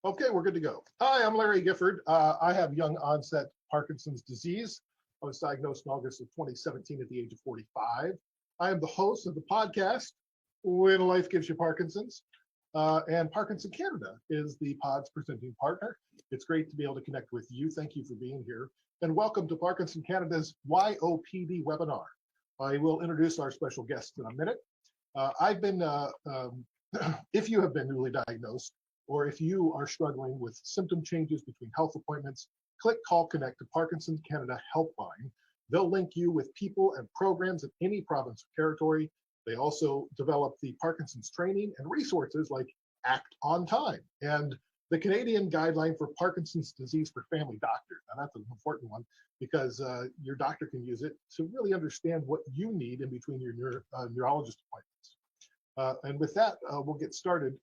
Okay, we're good to go. Hi, I'm Larry Gifford. I have young onset Parkinson's disease. I was diagnosed in August of 2017 at the age of 45. I am the host of the podcast, When Life Gives You Parkinson's. And Parkinson Canada is the pod's presenting partner. It's great to be able to connect with you. Thank you for being here. And welcome to Parkinson Canada's YOPD webinar. I will introduce our special guest in a minute. If you have been newly diagnosed, or if you are struggling with symptom changes between health appointments, click Call Connect to Parkinson Canada Helpline. They'll link you with people and programs in any province or territory. They also develop the Parkinson's training and resources like Act on Time and the Canadian Guideline for Parkinson's Disease for Family Doctors. Now that's an important one because your doctor can use it to really understand what you need in between your neurologist appointments. And with that, we'll get started.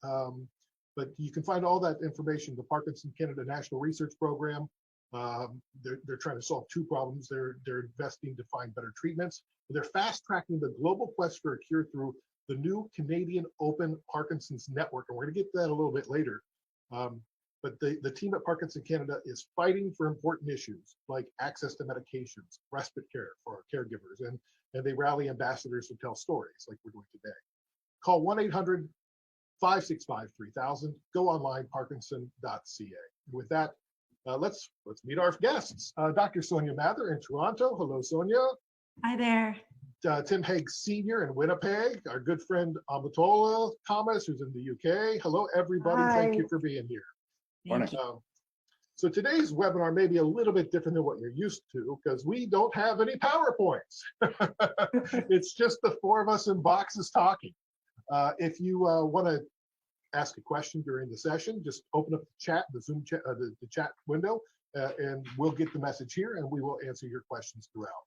But you can find all that information, the Parkinson Canada National Research Program. They're trying to solve two problems. They're investing to find better treatments. They're fast tracking the global quest for a cure through the new Canadian Open Parkinson's Network. And we're going to get to that a little bit later. But the team at Parkinson Canada is fighting for important issues like access to medications, respite care for our caregivers, and they rally ambassadors to tell stories like we're doing today. Call 1-800-565-3000. Go online, parkinson.ca. With that, let's meet our guests. Dr. Soania Mathur in Toronto. Hello, Soania. Hi there. Tim Hague Sr. in Winnipeg. Our good friend Omotola Thomas, who's in the UK. Hello, everybody. Hi. Thank you for being here. Thank you. So today's webinar may be a little bit different than what you're used to because we don't have any PowerPoints. It's just the four of us in boxes talking. If you want to ask a question during the session, just open up the chat, the Zoom chat, the chat window, and we'll get the message here and we will answer your questions throughout.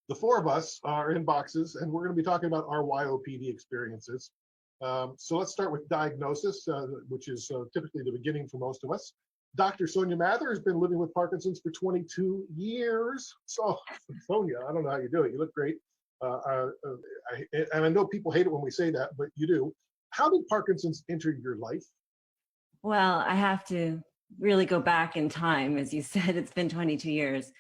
The four of us are in boxes and we're going to be talking about our YOPD experiences. So let's start with diagnosis, which is typically the beginning for most of us. Dr. Soania Mathur has been living with Parkinson's for 22 years. So, Soania, I don't know how you do it. You look great. And I know people hate it when we say that, but you do. How did Parkinson's enter your life? Well, I have to really go back in time. As you said, it's been 22 years.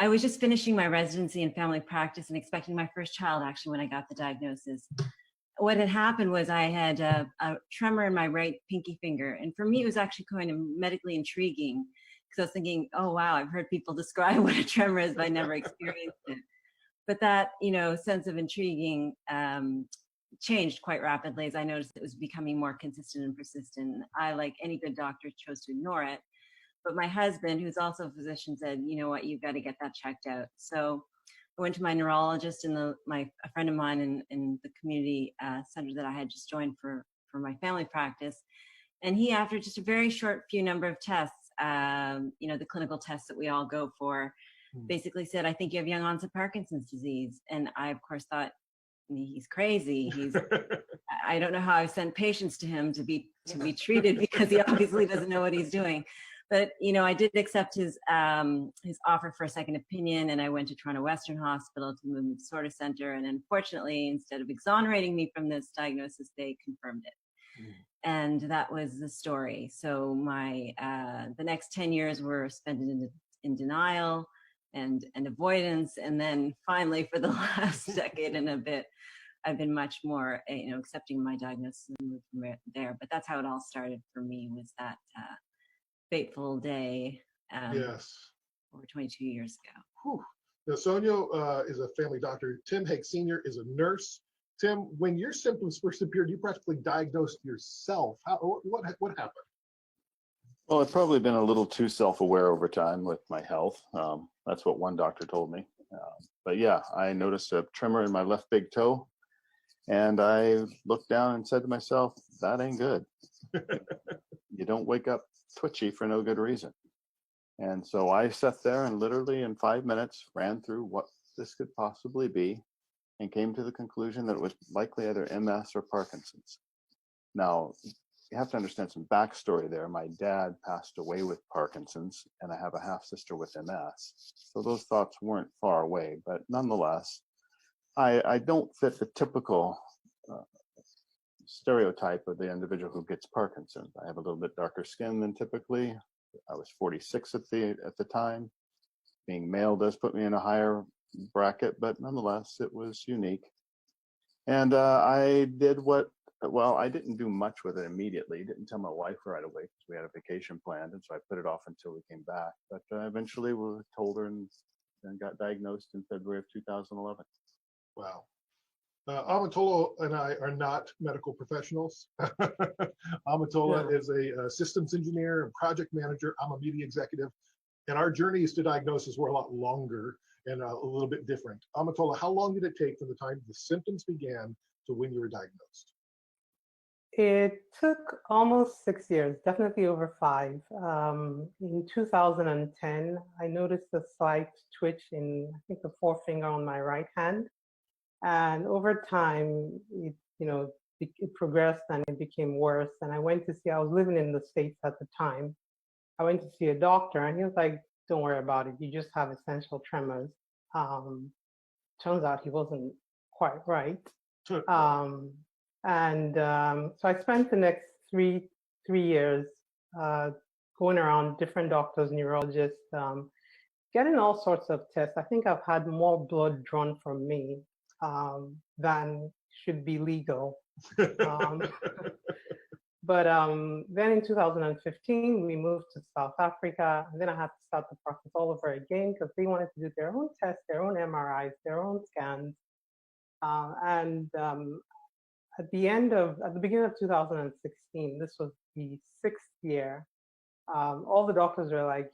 I was just finishing my residency in family practice and expecting my first child actually when I got the diagnosis. What had happened was I had a tremor in my right pinky finger. And for me, it was actually kind of medically intriguing because I was thinking, oh, wow, I've heard people describe what a tremor is, but I never experienced it. But that, sense of intriguing changed quite rapidly as I noticed it was becoming more consistent and persistent. I, like any good doctor, chose to ignore it. But my husband, who's also a physician, said, you know what, you've got to get that checked out. So I went to my neurologist and a friend of mine in the community center that I had just joined for my family practice. And he, after just a very short few number of tests, the clinical tests that we all go for, basically said, I think you have young onset Parkinson's disease. And I, of course, thought, he's crazy. I don't know how I sent patients to him to be treated because he obviously doesn't know what he's doing. But, I did accept his offer for a second opinion, and I went to Toronto Western Hospital to the Movement Disorder Center. And unfortunately, instead of exonerating me from this diagnosis, they confirmed it. And that was the story. So the next 10 years were spent in denial and avoidance. And then finally, for the last decade and a bit, I've been much more, accepting my diagnosis and moved from there. But that's how it all started for me, was that fateful day Yes. over 22 years ago. Whew. Now, Soania is a family doctor. Tim Hague Sr. is a nurse. Tim, when your symptoms first appeared, you practically diagnosed yourself. What happened? Well, I've probably been a little too self-aware over time with my health. That's what one doctor told me. But yeah, I noticed a tremor in my left big toe, and I looked down and said to myself, that ain't good. You don't wake up twitchy for no good reason. And so I sat there and literally in 5 minutes ran through what this could possibly be and came to the conclusion that it was likely either MS or Parkinson's. Now, you have to understand some backstory there. My dad passed away with Parkinson's, and I have a half-sister with MS. So those thoughts weren't far away, but nonetheless, I don't fit the typical stereotype of the individual who gets Parkinson's. I have a little bit darker skin than typically. I was 46 at the time. Being male does put me in a higher bracket, but nonetheless, it was unique. And I did I didn't do much with it immediately. Didn't tell my wife right away because we had a vacation planned, and so I put it off until we came back. But eventually, we told her and got diagnosed in February of 2011. Wow. Omotola and I are not medical professionals. Omotola is a systems engineer and project manager. I'm a media executive. And our journeys to diagnosis were a lot longer and a little bit different. Omotola, how long did it take from the time the symptoms began to when you were diagnosed? It took almost 6 years, definitely over 5. In 2010, I noticed a slight twitch in, I think, the forefinger on my right hand. And over time, it progressed and it became worse. And I was living in the States at the time. I went to see a doctor and he was like, don't worry about it. You just have essential tremors. Turns out he wasn't quite right. So I spent the next three years going around different doctors, neurologists, getting all sorts of tests. I think I've had more blood drawn from me than should be legal. But then in 2015, we moved to South Africa, and then I had to start the process all over again because they wanted to do their own tests, their own MRIs, their own scans. At the beginning of 2016, this was the 6th year, all the doctors were like,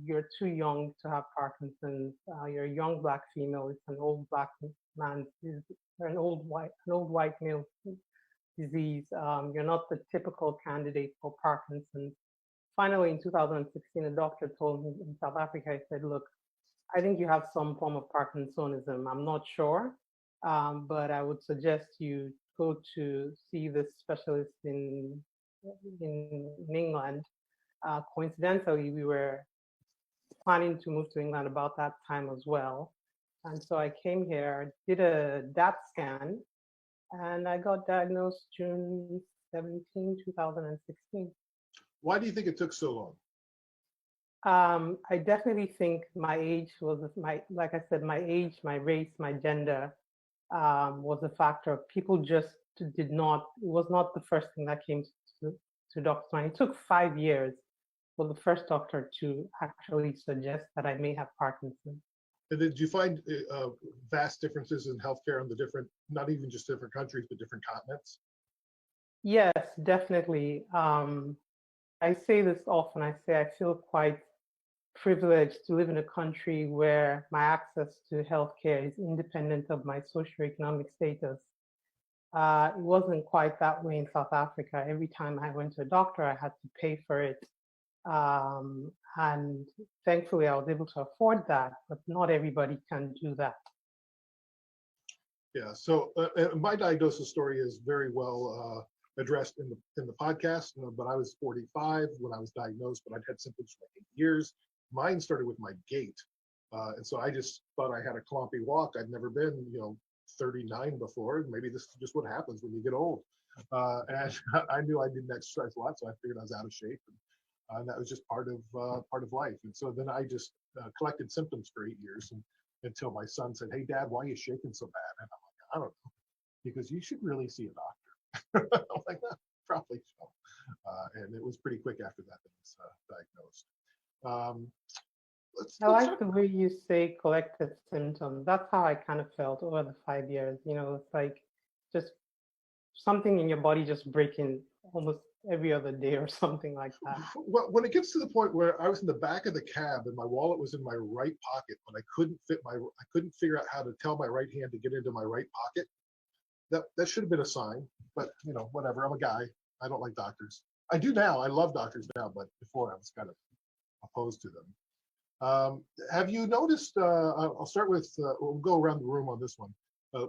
you're too young to have Parkinson's. You're a young Black female. It's an old Black man, an old white male disease. You're not the typical candidate for Parkinson's. Finally, in 2016, a doctor told me in South Africa, he said, look, I think you have some form of Parkinsonism. I'm not sure, but I would suggest you go to see this specialist in England. Coincidentally, we were planning to move to England about that time as well. And so I came here, did a DAP scan, and I got diagnosed June 17, 2016. Why do you think it took so long? I definitely think my age was, like I said, my age, my race, my gender was a factor. People just it was not the first thing that came to doctor's mind. It took 5 years for the first doctor to actually suggest that I may have Parkinson's. And did you find vast differences in healthcare in the different, not even just different countries, but different continents? Yes, definitely. I say this often. I say I feel quite privileged to live in a country where my access to healthcare is independent of my socioeconomic status. It wasn't quite that way in South Africa. Every time I went to a doctor, I had to pay for it. And thankfully, I was able to afford that, but not everybody can do that. Yeah, so my diagnosis story is very well addressed in the podcast, but I was 45 when I was diagnosed, but I'd had symptoms for like 8 years. Mine started with my gait. And so I just thought I had a clumpy walk. I'd never been, 39 before. Maybe this is just what happens when you get old. And I knew I didn't exercise a lot, so I figured I was out of shape. And that was just part of life. And so then I just collected symptoms for 8 years until my son said, "Hey, Dad, why are you shaking so bad?" And I'm like, "I don't know, because you should really see a doctor." I'm like, "Probably so." And it was pretty quick after that I was diagnosed. I like the way you say collected symptoms. That's how I kind of felt over the 5 years. It's like just something in your body just breaking almost every other day or something like that. Well, when it gets to the point where I was in the back of the cab and my wallet was in my right pocket, but I couldn't figure out how to tell my right hand to get into my right pocket. That should have been a sign, but whatever. I'm a guy. I don't like doctors. I do now. I love doctors now, but before I was kind of opposed to them. Have you noticed, I'll start with, we'll go around the room on this one.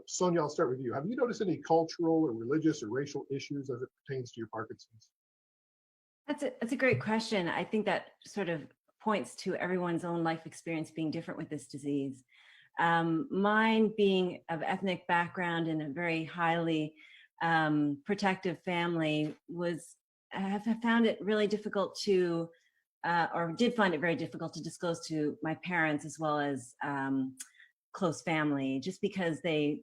Sonia, I'll start with you. Have you noticed any cultural or religious or racial issues as it pertains to your Parkinson's? That's a great question. I think that sort of points to everyone's own life experience being different with this disease. Mine being of ethnic background in a very highly protective family I have found it really difficult to, or did find it very difficult to disclose to my parents as well as close family, just because they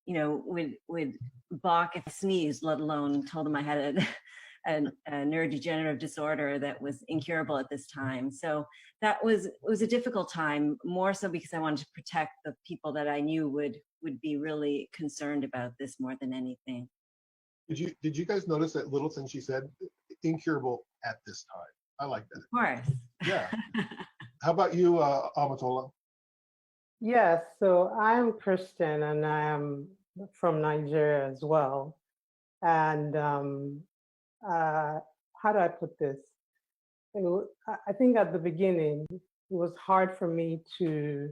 would balk if I sneezed, let alone told them I had a neurodegenerative disorder that was incurable at this time. So it was a difficult time, more so because I wanted to protect the people that I knew would be really concerned about this more than anything. Did you guys notice that little thing she said? Incurable at this time. I like that. Of course. Yeah. How about you, Omotola? Yes, so I'm Christian and I am from Nigeria as well. And how do I put this? I think at the beginning, it was hard for me to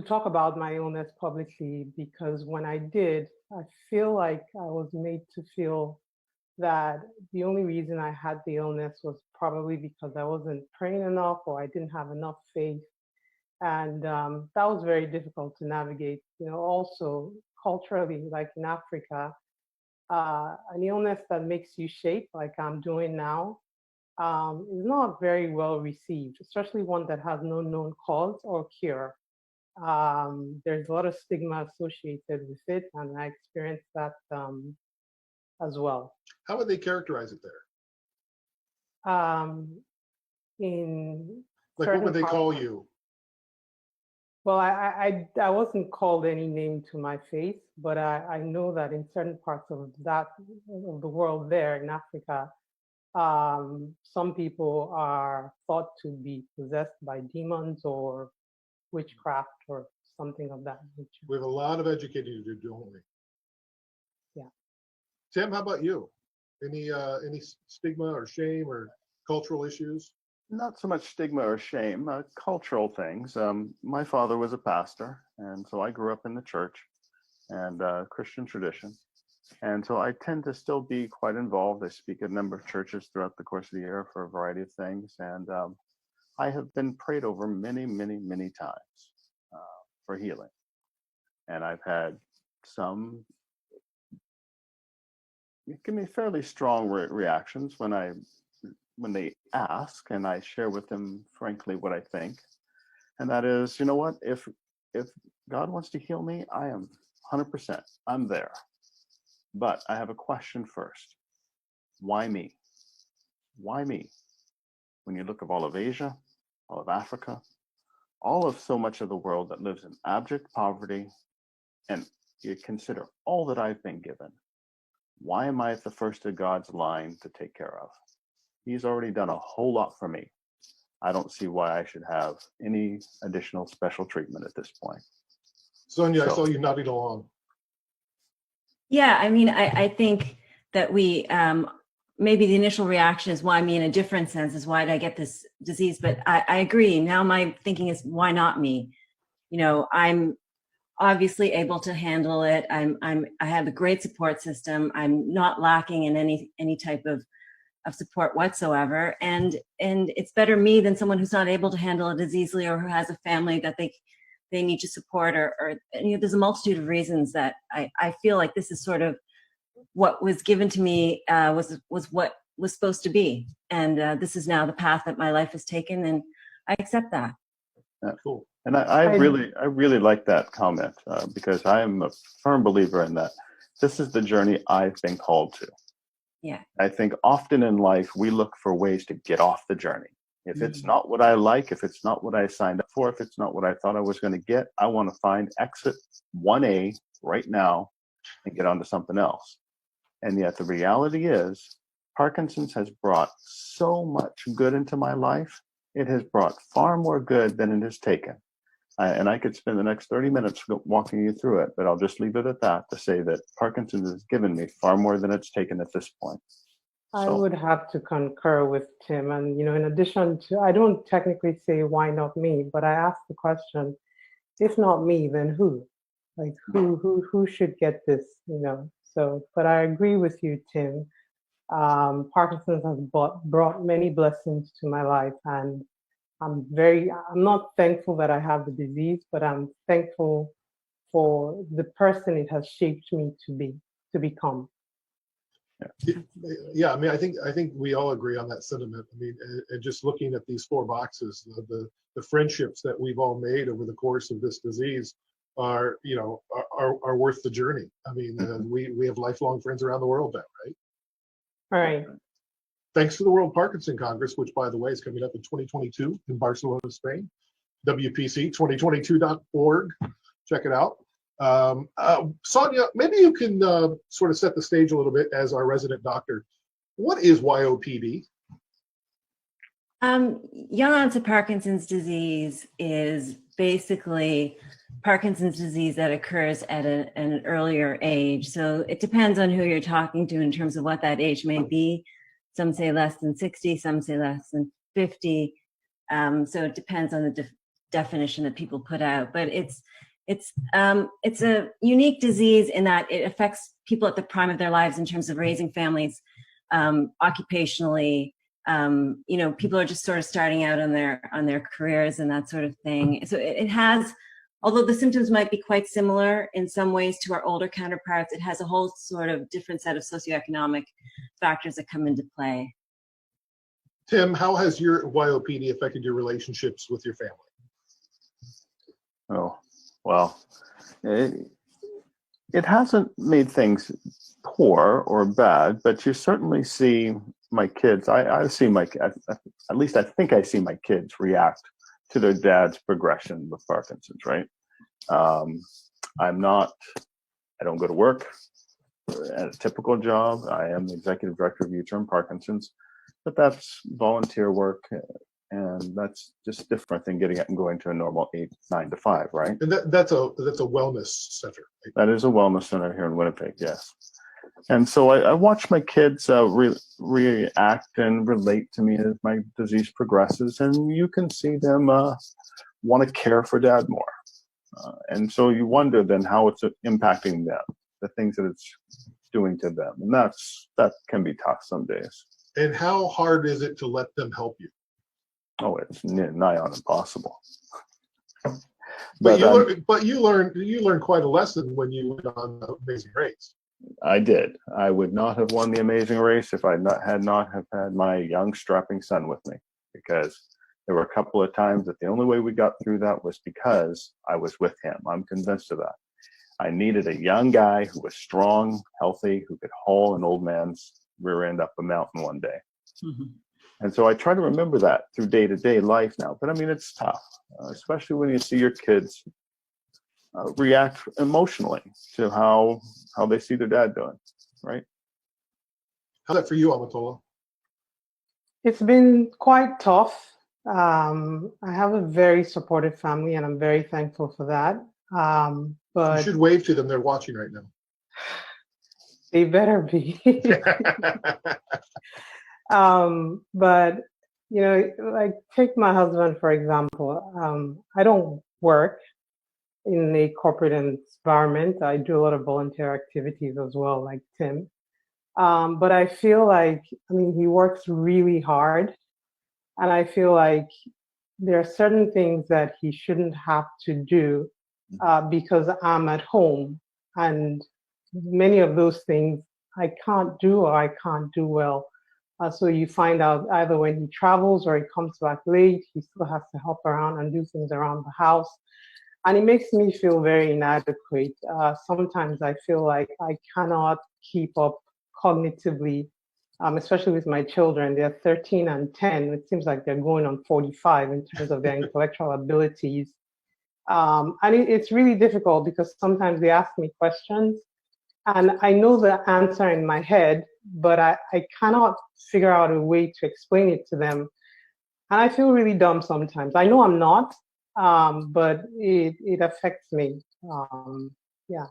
talk about my illness publicly, because when I did, I feel like I was made to feel that the only reason I had the illness was probably because I wasn't praying enough or I didn't have enough faith. And that was very difficult to navigate. Also culturally, like in Africa, an illness that makes you shake, like I'm doing now, is not very well received, especially one that has no known cause or cure. There's a lot of stigma associated with it, and I experienced that as well. How would they characterize it there? In Like, what would they call you? Well, I wasn't called any name to my face, but I know that in certain parts of the world there in Africa, some people are thought to be possessed by demons or witchcraft or something of that nature. We have a lot of educating to do, don't we? Yeah. Tim, how about you? Any stigma or shame or cultural issues? Not so much stigma or shame, cultural things. My father was a pastor, and so I grew up in the church and Christian tradition. And so I tend to still be quite involved. I speak at a number of churches throughout the course of the year for a variety of things. And I have been prayed over many, many, many times for healing. And I've had some give me fairly strong reactions when they ask, and I share with them frankly what I think. And that is, you know what, if God wants to heal me, I am 100%, I'm there. But I have a question first. Why me? Why me? When you look at all of Asia, all of Africa, all of so much of the world that lives in abject poverty, and you consider all that I've been given, why am I at the first of God's line to take care of? He's already done a whole lot for me. I don't see why I should have any additional special treatment at this point. Sonia, I saw you nodding along. Yeah, I mean, I think that we, maybe the initial reaction is why me in a different sense is why did I get this disease? But I agree. Now my thinking is why not me? I'm obviously able to handle it. I have a great support system. I'm not lacking in any type of support whatsoever. And it's better me than someone who's not able to handle it as easily, or who has a family that they need to support, or there's a multitude of reasons that I feel like this is sort of what was given to me, was what was supposed to be. And this is now the path that my life has taken, and I accept that. Cool. And I really like that comment, because I am a firm believer in that. This is the journey I've been called to. Yeah. I think often in life, we look for ways to get off the journey. If it's not what I like, if it's not what I signed up for, if it's not what I thought I was going to get, I want to find exit 1A right now and get onto something else. And yet the reality is, Parkinson's has brought so much good into my life. It has brought far more good than it has taken. And I could spend the next 30 minutes walking you through it, but I'll just leave it at that to say that Parkinson's has given me far more than it's taken at this point. I would have to concur with Tim. And, in addition to, I don't technically say why not me, but I ask the question, if not me, then who? Like who should get this, So, but I agree with you, Tim. Parkinson's has brought many blessings to my life, and I'm not thankful that I have the disease, but I'm thankful for the person it has shaped me to be. to become. Yeah, I mean, I think we all agree on that sentiment. I mean, and just looking at these 4 boxes, the friendships that we've all made over the course of this disease are, you know, are worth the journey. I mean, we have lifelong friends around the world now, right? All right. Thanks to the World Parkinson Congress, which, by the way, is coming up in 2022 in Barcelona, Spain. WPC2022.org. Check it out. Soania, maybe you can sort of set the stage a little bit as our resident doctor. What is YOPD? Young onset Parkinson's disease is basically Parkinson's disease that occurs at an earlier age. So it depends on who you're talking to in terms of what that age may be. Some say less than 60, some say less than 50. So it depends on the definition that people put out. But it's a unique disease in that it affects people at the prime of their lives in terms of raising families, occupationally. You know, people are just sort of starting out on their careers and that sort of thing. So it has, although the symptoms might be quite similar in some ways to our older counterparts, it has a whole sort of different set of socioeconomic factors that come into play. Tim, how has your YOPD affected your relationships with your family? Oh, well, it hasn't made things poor or bad, but you certainly see my kids. I see at least I think I see my kids react to their dad's progression with Parkinson's, right? I don't go to work at a typical job. I am the executive director of U-Term Parkinson's, but that's volunteer work, and that's just different than getting up and going to a normal 9 to 5, right? And that's a wellness center. Right? That is a wellness center here in Winnipeg, yes. And so I watch my kids react and relate to me as my disease progresses, and you can see them want to care for dad more. And so you wonder then how it's impacting them, the things that it's doing to them. And that can be tough some days. And how hard is it to let them help you? Oh, it's nigh on impossible. But you learned quite a lesson when you went on Amazing Race. I did. I would not have won the Amazing Race if I had not had my young strapping son with me, because there were a couple of times that the only way we got through that was because I was with him. I'm convinced of that. I needed a young guy who was strong, healthy, who could haul an old man's rear end up a mountain one day. Mm-hmm. And so I try to remember that through day-to-day life now. But I mean, it's tough, especially when you see your kids react emotionally to how they see their dad doing, right? How's that for you, Omotola? It's been quite tough. I have a very supportive family, and I'm very thankful for that. But you should wave to them. They're watching right now. They better be. But, you know, like take my husband, for example. I don't work in a corporate environment. I do a lot of volunteer activities as well, like Tim. But I feel like, I mean, he works really hard. And I feel like there are certain things that he shouldn't have to do because I'm at home. And many of those things I can't do or I can't do well. So you find out either when he travels or he comes back late, he still has to help around and do things around the house. And it makes me feel very inadequate. Sometimes I feel like I cannot keep up cognitively, especially with my children. They're 13 and 10. It seems like they're going on 45 in terms of their intellectual abilities. And it's really difficult because sometimes they ask me questions and I know the answer in my head, but I cannot figure out a way to explain it to them. And I feel really dumb sometimes. I know I'm not, but it affects me. Yeah.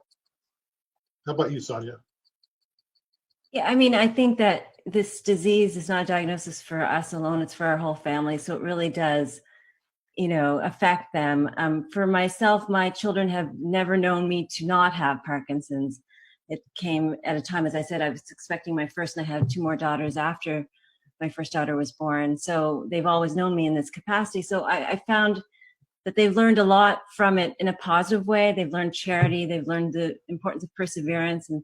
How about you, Soania? Yeah, I mean, I think that this disease is not a diagnosis for us alone, it's for our whole family. So it really does, you know, affect them. For myself, my children have never known me to not have Parkinson's. It came at a time, as I said, I was expecting my first, and I had 2 more daughters after my first daughter was born. So they've always known me in this capacity. So I found that they've learned a lot from it in a positive way. They've learned charity. They've learned the importance of perseverance and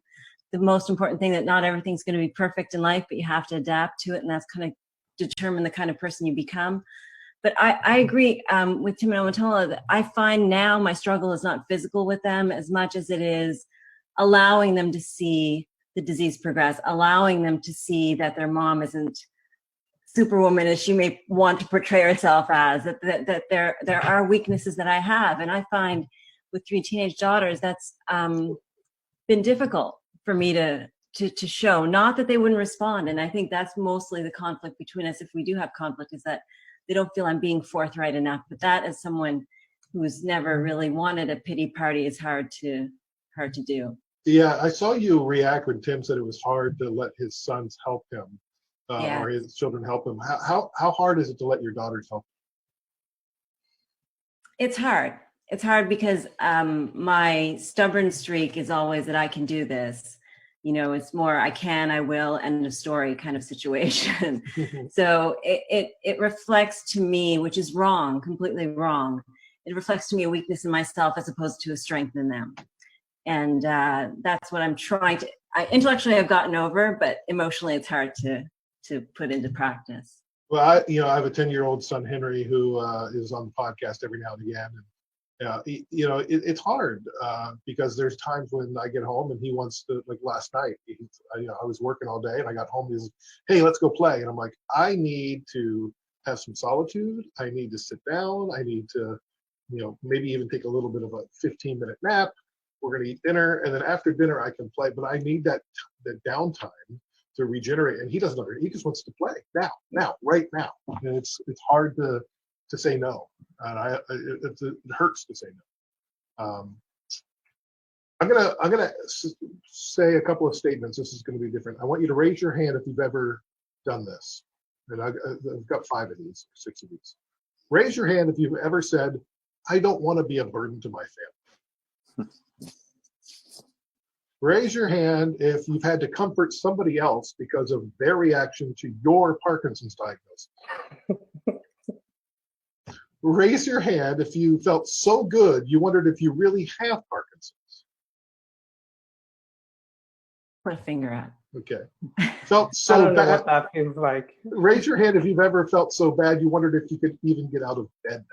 the most important thing, that not everything's going to be perfect in life, but you have to adapt to it, and that's kind of determine the kind of person you become. But I agree with Tim and Omotola that I find now my struggle is not physical with them as much as it is allowing them to see the disease progress, allowing them to see that their mom isn't superwoman as she may want to portray herself as, that there are weaknesses that I have. And I find with 3 teenage daughters, that's been difficult for me to show, not that they wouldn't respond. And I think that's mostly the conflict between us. If we do have conflict, is that they don't feel I'm being forthright enough. But that, as someone who's never really wanted a pity party, is hard to do. Yeah, I saw you react when Tim said it was hard to let his sons help him, or his children help him. How hard is it to let your daughters help? It's hard. It's hard because my stubborn streak is always that I can do this. You know, it's more I can, I will, end of story kind of situation. So it reflects to me, which is wrong, completely wrong. It reflects to me a weakness in myself as opposed to a strength in them. And that's what I'm trying to, intellectually I've gotten over, but emotionally it's hard to put into practice. Well, I have a 10-year-old son, Henry, who is on the podcast every now and again. And it's hard because there's times when I get home and he wants to, like last night, I was working all day and I got home and he's, hey, let's go play. And I'm like, I need to have some solitude. I need to sit down. I need to, maybe even take a little bit of a 15-minute nap. We're going to eat dinner. And then after dinner, I can play. But I need that downtime to regenerate. And he doesn't know. He just wants to play now, right now. And it's hard to say no. And it hurts to say no. I'm gonna say a couple of statements. This is going to be different. I want you to raise your hand if you've ever done this. And I've got 5 of these, 6 of these. Raise your hand if you've ever said, I don't want to be a burden to my family. Raise your hand if you've had to comfort somebody else because of their reaction to your Parkinson's diagnosis. Raise your hand if you felt so good you wondered if you really have Parkinson's. Put a finger out. Okay. Felt so I don't know bad. what that feels like. Raise your hand if you've ever felt so bad you wondered if you could even get out of bed that day.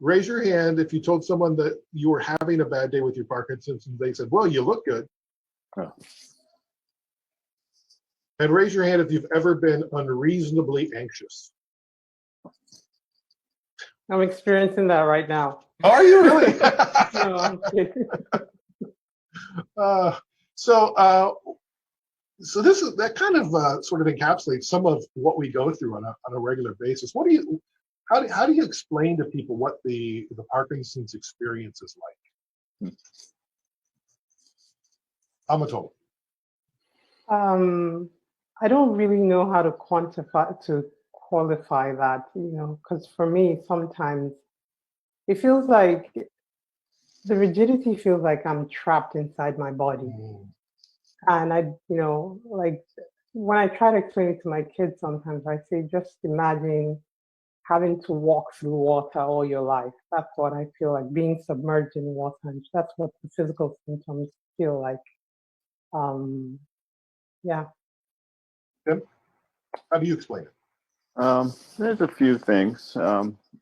Raise your hand if you told someone that you were having a bad day with your Parkinson's and they said, well, you look good. Oh. And raise your hand if you've ever been unreasonably anxious. I'm experiencing that right now. Are you really? No, I'm kidding. So this is that kind of sort of encapsulates some of what we go through on a regular basis. How do you explain to people what the Parkinson's experience is like? Omotola. I don't really know how to qualify that, because for me, sometimes it feels like the rigidity feels like I'm trapped inside my body. And like when I try to explain it to my kids, sometimes I say, just imagine having to walk through water all your life. That's what I feel like, being submerged in water. And that's what the physical symptoms feel like. Yeah. Tim, how do you explain it? There's a few things.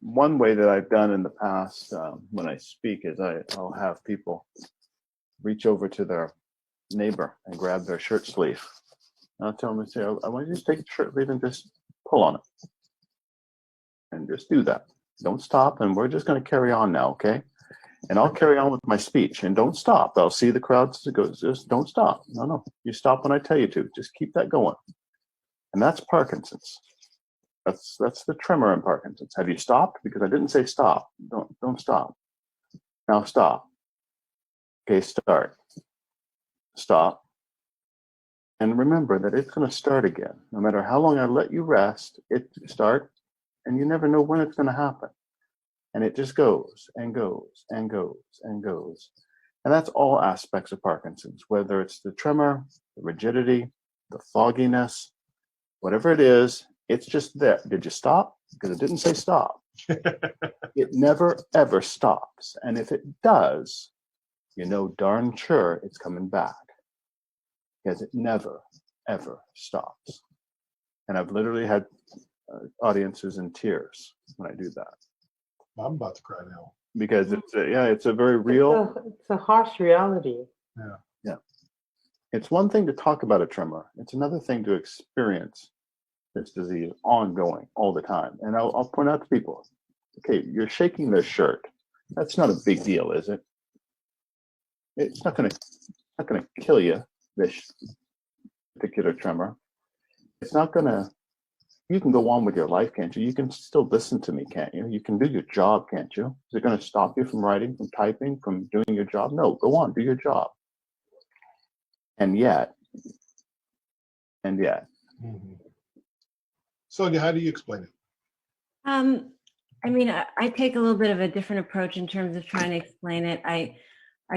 One way that I've done in the past when I speak is I'll have people reach over to their neighbor and grab their shirt sleeve. And I'll tell them, say, I want you to take the shirt sleeve and just pull on it. And just do that. Don't stop, and we're just going to carry on now, okay? And I'll carry on with my speech, and don't stop. I'll see the crowds go, just don't stop. No, you stop when I tell you to. Just keep that going. And that's Parkinson's. That's the tremor in Parkinson's. Have you stopped? Because I didn't say stop. Don't stop. Now stop. Okay, start. Stop. And remember that it's going to start again. No matter how long I let you rest, it start, and you never know when it's going to happen. And it just goes and goes and goes and goes. And that's all aspects of Parkinson's, whether it's the tremor, the rigidity, the fogginess, whatever it is, it's just there. Did you stop? Because it didn't say stop. It never, ever stops. And if it does, you know darn sure it's coming back, because it never, ever stops. And I've literally had audiences in tears when I do that. I'm about to cry now. Because it's a very real. It's a harsh reality. Yeah. It's one thing to talk about a tremor. It's another thing to experience this disease ongoing all the time. And I'll point out to people, okay, you're shaking this shirt. That's not a big deal, is it? It's not gonna kill you, this particular tremor. It's not gonna, you can go on with your life, can't you? You can still listen to me, can't you? You can do your job, can't you? Is it gonna stop you from writing, from typing, from doing your job? No, go on, do your job. And yet. Mm-hmm. Sonia, how do you explain it? I mean, I take a little bit of a different approach in terms of trying to explain it. I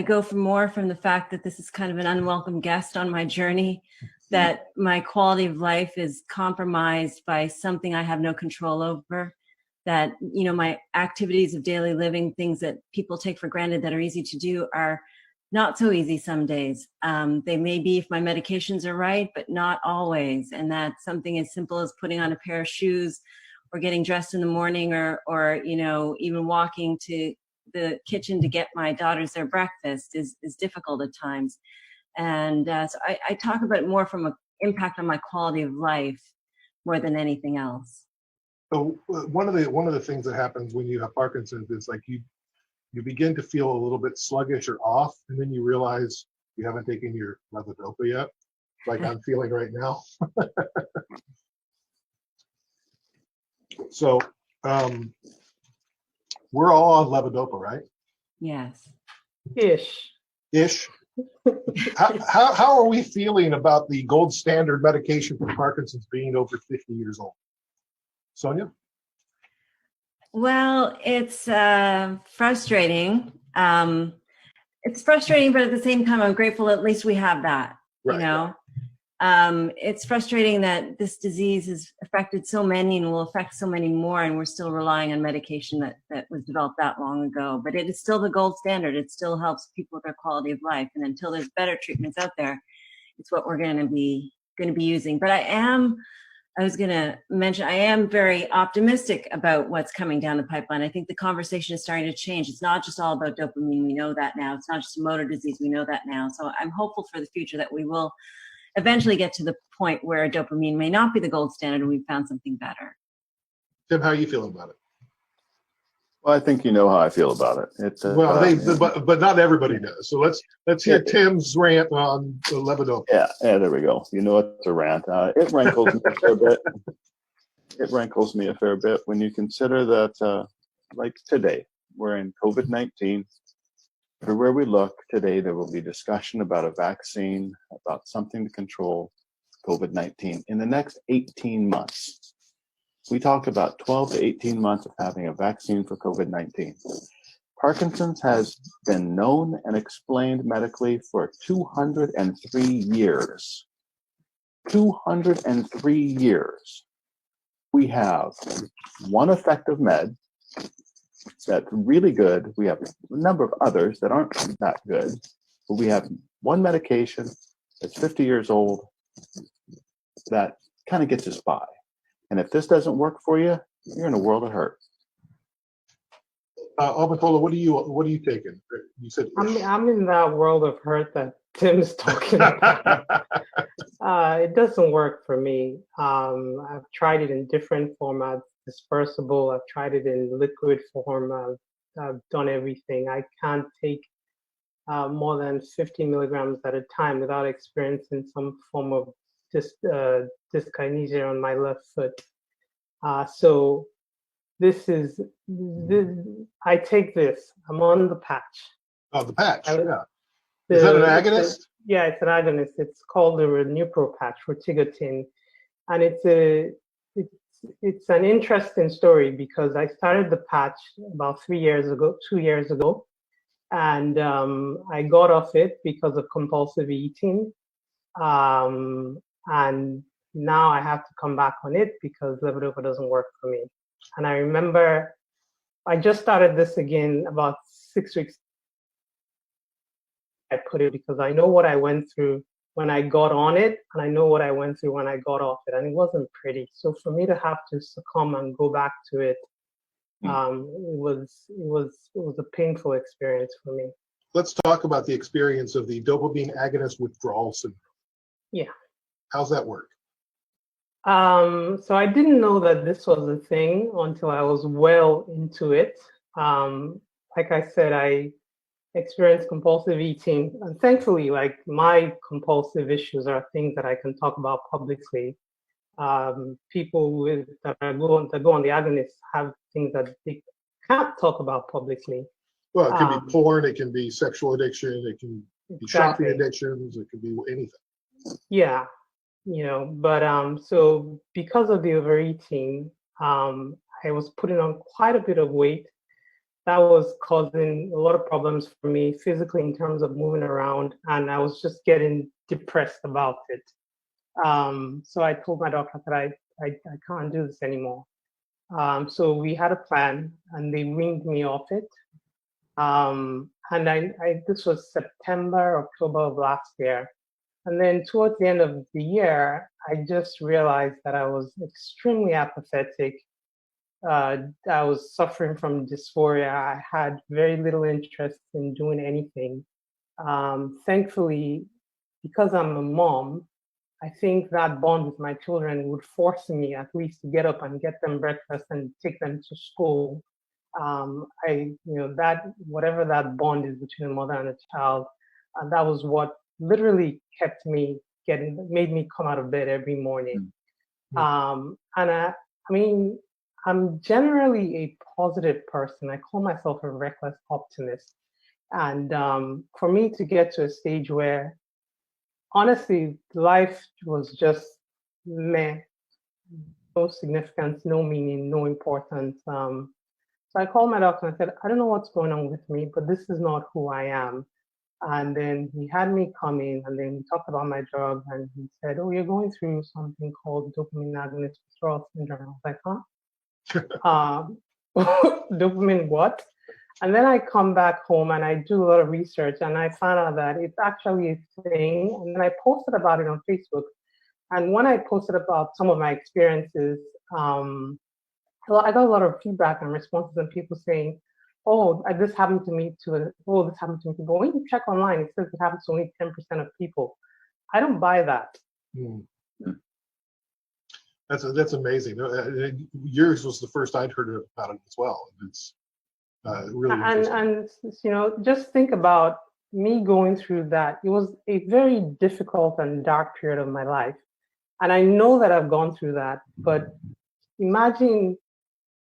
go from the fact that this is kind of an unwelcome guest on my journey, that my quality of life is compromised by something I have no control over, that, you know, my activities of daily living, things that people take for granted that are easy to do, are not so easy some days. They may be if my medications are right, but not always. And that something as simple as putting on a pair of shoes or getting dressed in the morning, or you know, even walking to the kitchen to get my daughters their breakfast is difficult at times. And so I talk about it more from an impact on my quality of life more than anything else. So one of the things that happens when you have Parkinson's is like you begin to feel a little bit sluggish or off, and then you realize you haven't taken your levodopa yet, like I'm feeling right now. So we're all on levodopa, right? Yes. Ish. How are we feeling about the gold standard medication for Parkinson's being over 50 years old? Sonia? Well, it's frustrating. It's frustrating, but at the same time, I'm grateful at least we have that, Right, you know. It's frustrating that this disease has affected so many and will affect so many more, and we're still relying on medication that was developed that long ago. But it is still the gold standard. It still helps people with their quality of life. And until there's better treatments out there, it's what we're going to be using. But I was going to mention, I am very optimistic about what's coming down the pipeline. I think the conversation is starting to change. It's not just all about dopamine. We know that now. It's not just a motor disease. We know that now. So I'm hopeful for the future that we will eventually get to the point where dopamine may not be the gold standard and we've found something better. Tim, how are you feeling about it? Well, I think you know how I feel about it. It's but not everybody does. So let's hear Tim's rant on the levodopa. Yeah, there we go. You know it's a rant. It rankles me a fair bit. It rankles me a fair bit when you consider that, like today, we're in COVID-19. Everywhere we look today, there will be discussion about a vaccine, about something to control COVID-19. In the next 18 months, we talk about 12 to 18 months of having a vaccine for COVID-19. Parkinson's has been known and explained medically for 203 years. 203 years. We have one effective med that's really good. We have a number of others that aren't that good, but we have one medication that's 50 years old that kind of gets us by. And if this doesn't work for you, you're in a world of hurt. Omotola, what are you taking? You said I'm in that world of hurt that Tim's talking about. It doesn't work for me. I've tried it in different formats, dispersible. I've tried it in liquid form. I've done everything. I can't take more than 50 milligrams at a time without experiencing some form of dyskinesia on my left foot. So I take this. I'm on the patch. Oh, the patch. Yeah. Is that an agonist? Yeah, it's an agonist. It's called the Renupro patch, Rotigotine, and it's an interesting story because I started the patch about 2 years ago, and I got off it because of compulsive eating, and now I have to come back on it because levodopa doesn't work for me. And I remember I just started this again about 6 weeks I put it, because I know what I went through when I got on it, and I know what I went through when I got off it, and it wasn't pretty. So for me to have to succumb and go back to it, it was a painful experience for me. Let's talk about the experience of the dopamine agonist withdrawal syndrome. Yeah. How's that work? So I didn't know that this was a thing until I was well into it. Like I said, I experienced compulsive eating, and thankfully, like, my compulsive issues are things that I can talk about publicly. People that go on the agonist have things that they can't talk about publicly. Well, it can be porn, it can be sexual addiction, it can be shopping addictions, it could be anything. Yeah, but so because of the overeating, I was putting on quite a bit of weight. That was causing a lot of problems for me physically in terms of moving around, and I was just getting depressed about it. So I told my doctor that I can't do this anymore. So we had a plan, and they weaned me off it. And this was September, October of last year. And then towards the end of the year, I just realized that I was extremely apathetic. I was suffering from dysphoria. I had very little interest in doing anything. Thankfully, because I'm a mom, I think that bond with my children would force me at least to get up and get them breakfast and take them to school. That whatever that bond is between a mother and a child, and that was what literally made me come out of bed every morning. I'm generally a positive person. I call myself a reckless optimist. And for me to get to a stage where, honestly, life was just meh, no significance, no meaning, no importance. So I called my doctor and I said, I don't know what's going on with me, but this is not who I am. And then he had me come in, and then we talked about my drug, and he said, oh, you're going through something called dopamine agonist withdrawal syndrome. I was like, huh? Dopamine what? And then I come back home and I do a lot of research, and I found out that it's actually a thing. And then I posted about it on Facebook. And when I posted about some of my experiences, I got a lot of feedback and responses, and people saying, oh, this happened to me too. Oh, this happened to me too. But when you check online, it says it happens to only 10% of people. I don't buy that. That's amazing. Yours was the first I'd heard about it as well. It's really interesting. And just think about me going through that. It was a very difficult and dark period of my life, and I know that I've gone through that. But imagine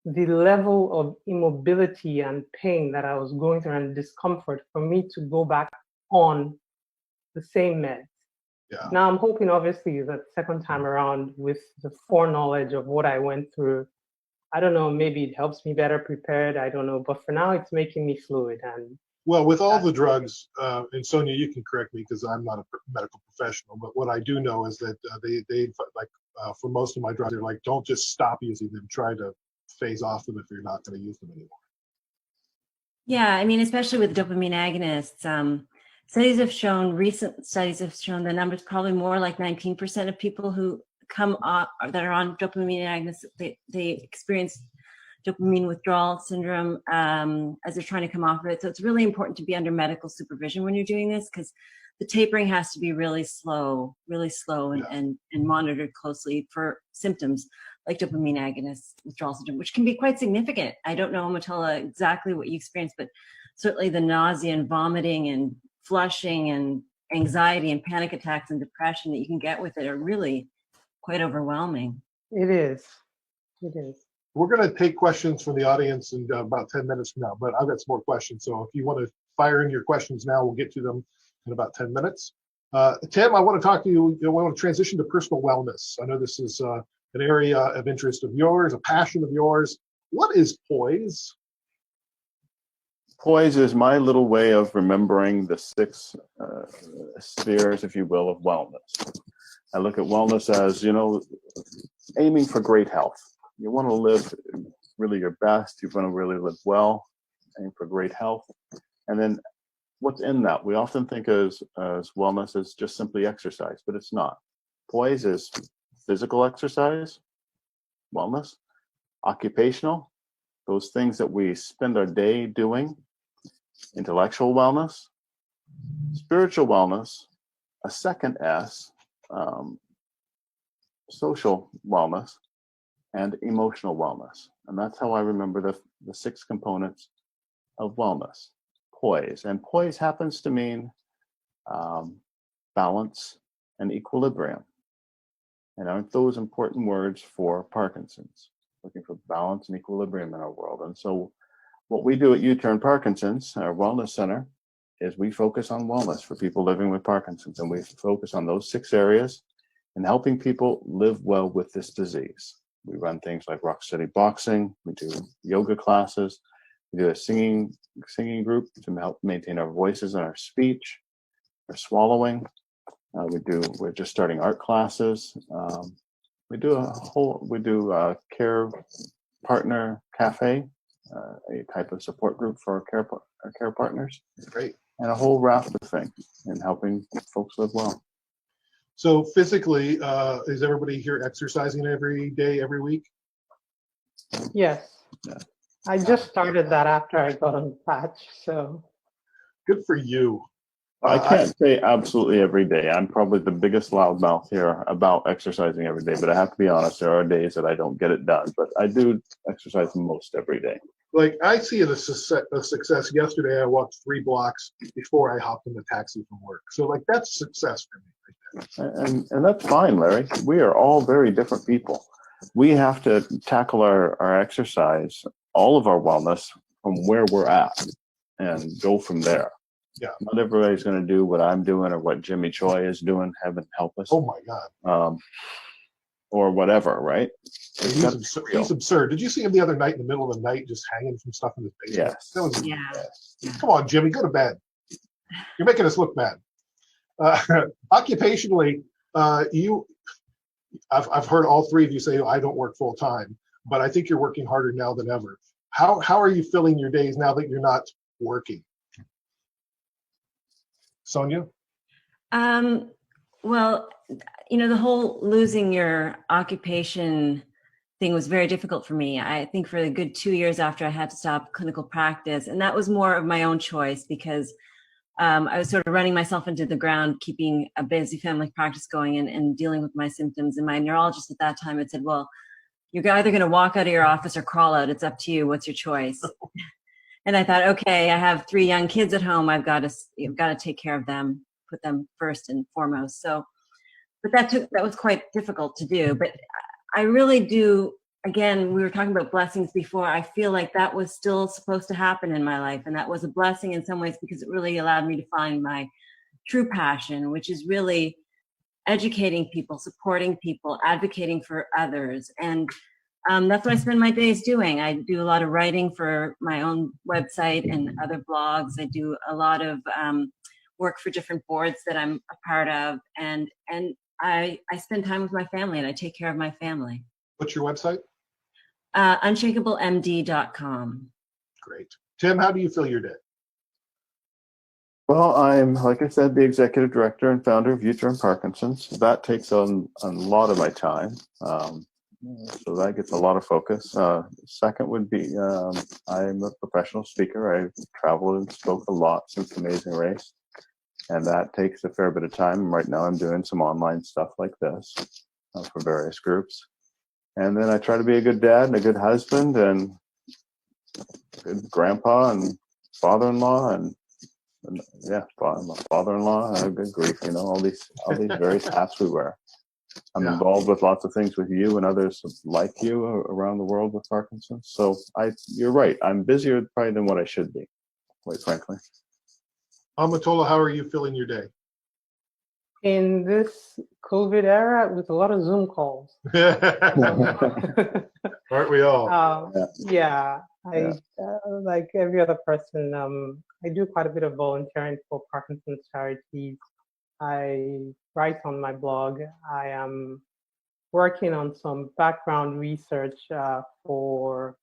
the level of immobility and pain that I was going through, and discomfort, for me to go back on the same meds. Yeah. Now I'm hoping, obviously, that second time around, with the foreknowledge of what I went through, I don't know, maybe it helps me better prepared. I don't know. But for now, it's making me fluid. And well, with all the drugs, and Sonia, you can correct me because I'm not a medical professional, but what I do know is that they for most of my drugs, they're like, don't just stop using them. Try to phase off them if you're not going to use them anymore. Yeah, I mean, especially with dopamine agonists, recent studies have shown the numbers probably more like 19% of people who come off that are on dopamine agonists, they experience dopamine withdrawal syndrome as they're trying to come off of it. So it's really important to be under medical supervision when you're doing this, because the tapering has to be really slow and monitored closely for symptoms like dopamine agonist withdrawal syndrome, which can be quite significant. I don't know, Omotola, exactly what you experienced, but certainly the nausea and vomiting and flushing and anxiety and panic attacks and depression that you can get with it are really quite overwhelming. It is. We're going to take questions from the audience in about 10 minutes from now, but I've got some more questions. So if you want to fire in your questions now, we'll get to them in about 10 minutes. Tim, I want to talk to you. I want to transition to personal wellness. I know this is an area of interest of yours, a passion of yours. What is Poise? Poise is my little way of remembering the 6 spheres, if you will, of wellness. I look at wellness as, aiming for great health. You want to live really your best. You want to really live well, aim for great health. And then what's in that. We often think as wellness as just simply exercise, but it's not. Poise is physical exercise, wellness, occupational, those things that we spend our day doing, intellectual wellness, spiritual wellness, a second S, social wellness, and emotional wellness. And that's how I remember the 6 components of wellness. Poise. And poise happens to mean balance and equilibrium. And aren't those important words for Parkinson's? Looking for balance and equilibrium in our world. And so what we do at U-Turn Parkinson's, our wellness center, is we focus on wellness for people living with Parkinson's. And we focus on those 6 areas and helping people live well with this disease. We run things like rock steady boxing. We do yoga classes. We do a singing group to help maintain our voices and our speech, our swallowing. We're just starting art classes. We do a care partner cafe, a type of support group for our care partners. Great. And a whole raft of things in helping folks live well. So physically, is everybody here exercising every day, every week? Yes. Yeah. I just started that after I got on the patch, so. Good for you. I can't say absolutely every day. I'm probably the biggest loudmouth here about exercising every day, but I have to be honest, there are days that I don't get it done, but I do exercise most every day. Like, I see a success. Yesterday, I walked 3 blocks before I hopped in the taxi from work. So, like, that's success for me right there. And that's fine, Larry. We are all very different people. We have to tackle our exercise, all of our wellness from where we're at and go from there. Yeah. Not everybody's going to do what I'm doing or what Jimmy Choi is doing. Heaven help us. Oh my God. Or whatever, right? He's absurd. Did you see him the other night in the middle of the night just hanging from stuff in his basement? Yes. That was, Yeah. Come on, Jimmy, go to bed. You're making us look bad. Occupationally, I've heard all 3 of you say, I don't work full time, but I think you're working harder now than ever. How are you filling your days now that you're not working? Sonia? Well, the whole losing your occupation thing was very difficult for me. I think for a good 2 years after I had to stop clinical practice, and that was more of my own choice because I was sort of running myself into the ground, keeping a busy family practice going and dealing with my symptoms. And my neurologist at that time had said, well, you're either going to walk out of your office or crawl out. It's up to you. What's your choice? And I thought, okay, I have 3 young kids at home. I've got to take care of them, put them first and foremost. So, but that was quite difficult to do. But I really do, again, we were talking about blessings before. I feel like that was still supposed to happen in my life. And that was a blessing in some ways because it really allowed me to find my true passion, which is really educating people, supporting people, advocating for others. And that's what I spend my days doing. I do a lot of writing for my own website and other blogs. I do a lot of work for different boards that I'm a part of. And I spend time with my family and I take care of my family. What's your website? Unshakablemd.com. Great. Tim, how do you fill your day? Well, I'm, like I said, the executive director and founder of U-Turn Parkinson's. That takes on a lot of my time. So that gets a lot of focus. Second would be I'm a professional speaker. I've traveled and spoke a lot since Amazing Race. And that takes a fair bit of time. Right now I'm doing some online stuff like this for various groups. And then I try to be a good dad and a good husband and a good grandpa and father-in-law and father-in-law, good grief, all these various hats we wear. I'm involved with lots of things with you and others like you around the world with Parkinson's. So you're right. I'm busier probably than what I should be, quite frankly. Omotola, how are you filling your day? In this COVID era, with a lot of Zoom calls. Aren't we all? Like every other person, I do quite a bit of volunteering for Parkinson's charities. I write on my blog. I am working on some background research for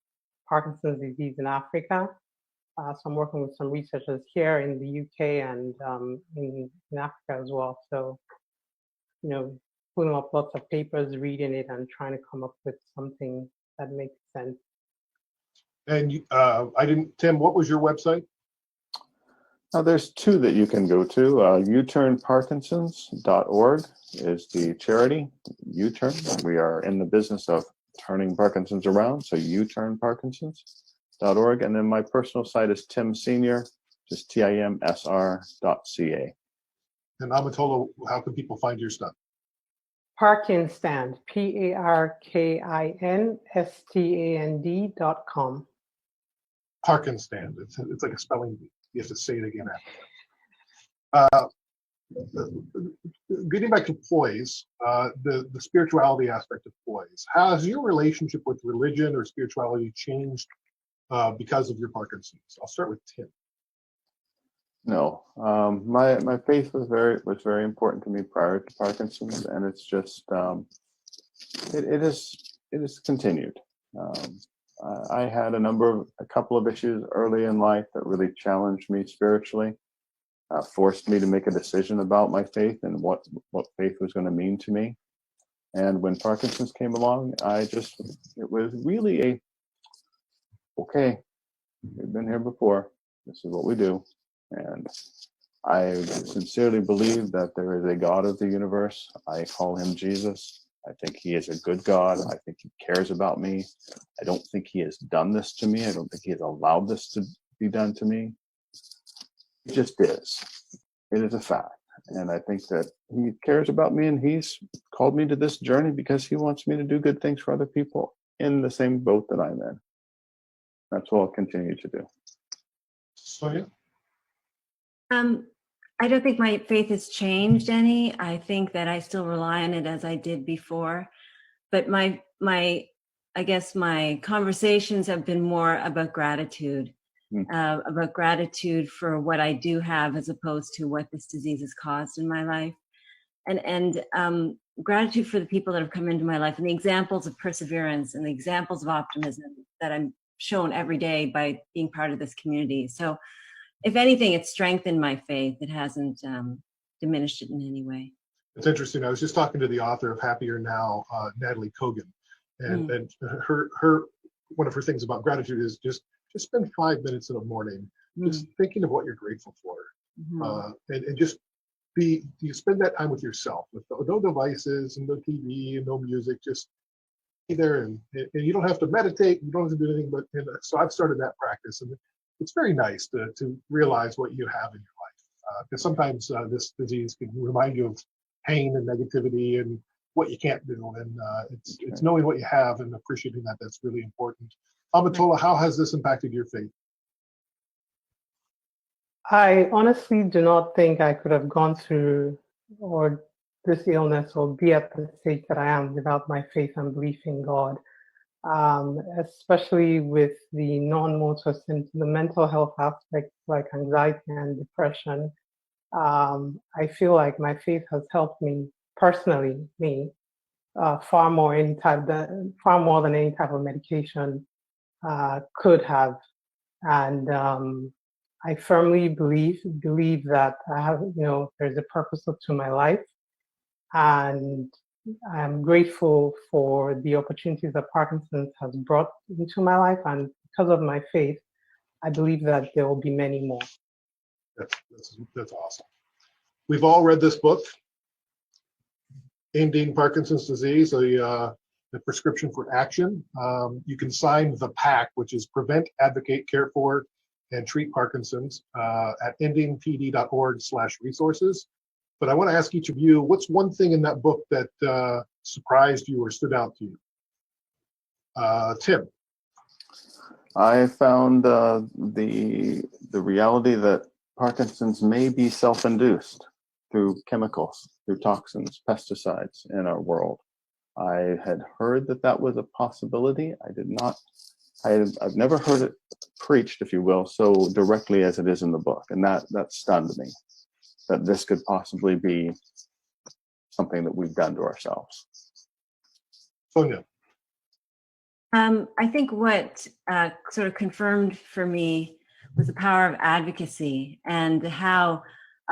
Parkinson's disease in Africa. So I'm working with some researchers here in the UK and in Africa as well. So, pulling up lots of papers, reading it, and trying to come up with something that makes sense. And Tim, what was your website? There's two that you can go to. uturnparkinsons.org is the charity. U-Turn. We are in the business of turning Parkinson's around, so uturnparkinsons.org. And then my personal site is Tim Senior, just timsr.ca. And Omotola, how can people find your stuff? ParkinStand, ParkinStand.com. ParkinStand. It's like a spelling bee. You have to say it again after. Getting back to Poise, the spirituality aspect of Poise, has your relationship with religion or spirituality changed because of your Parkinson's? I'll start with Tim. No, my faith was very important to me prior to Parkinson's, and it's just it is continued. I had a couple of issues early in life that really challenged me spiritually, forced me to make a decision about my faith and what faith was going to mean to me. And when Parkinson's came along, it was really okay, we've been here before. This is what we do. And I sincerely believe that there is a God of the universe. I call him Jesus. I think he is a good God. I think he cares about me. I don't think he has done this to me. I don't think he has allowed this to be done to me. It just is. It is a fact. And I think that he cares about me, and he's called me to this journey because he wants me to do good things for other people in the same boat that I'm in. That's what I'll continue to do. Sonia? I don't think my faith has changed any. I think that I still rely on it as I did before. But I guess my conversations have been more about gratitude, for what I do have as opposed to what this disease has caused in my life. And gratitude for the people that have come into my life and the examples of perseverance and the examples of optimism that I'm shown every day by being part of this community. So if anything, it's strengthened my faith. It hasn't diminished it in any way. It's interesting. I was just talking to the author of Happier Now, Natalie Kogan, and her one of her things about gratitude is just spend 5 minutes in the morning just thinking of what you're grateful for, and just you spend that time with yourself, with no devices and no TV and no music, just be there, and you don't have to meditate, you don't have to do anything, but so I've started that practice, and it's very nice to realize what you have in your life, because sometimes this disease can remind you of pain and negativity and what you can't do, and it's knowing what you have and appreciating that's really important. Omotola, how has this impacted your faith? I honestly do not think I could have gone through this illness or be at the stage that I am without my faith and belief in God, especially with the non-motor symptoms, the mental health aspects like anxiety and depression. I feel like my faith has helped me personally, far more than any type of medication could have. And I firmly believe that I have, there's a purpose to my life, and I'm grateful for the opportunities that Parkinson's has brought into my life, and because of my faith, I believe that there will be many more. That's awesome. We've all read this book, Ending Parkinson's Disease, the prescription for action. You can sign the PAC, which is Prevent, Advocate, Care for, and Treat Parkinson's at endingpd.org/resources. But I want to ask each of you, what's one thing in that book that surprised you or stood out to you? Tim? I found the reality that Parkinson's may be self-induced through chemicals, through toxins, pesticides in our world. I had heard that was a possibility. I've never heard it preached, if you will, so directly as it is in the book. And that stunned me, that this could possibly be something that we've done to ourselves. Sonia? I think what sort of confirmed for me was the power of advocacy, and how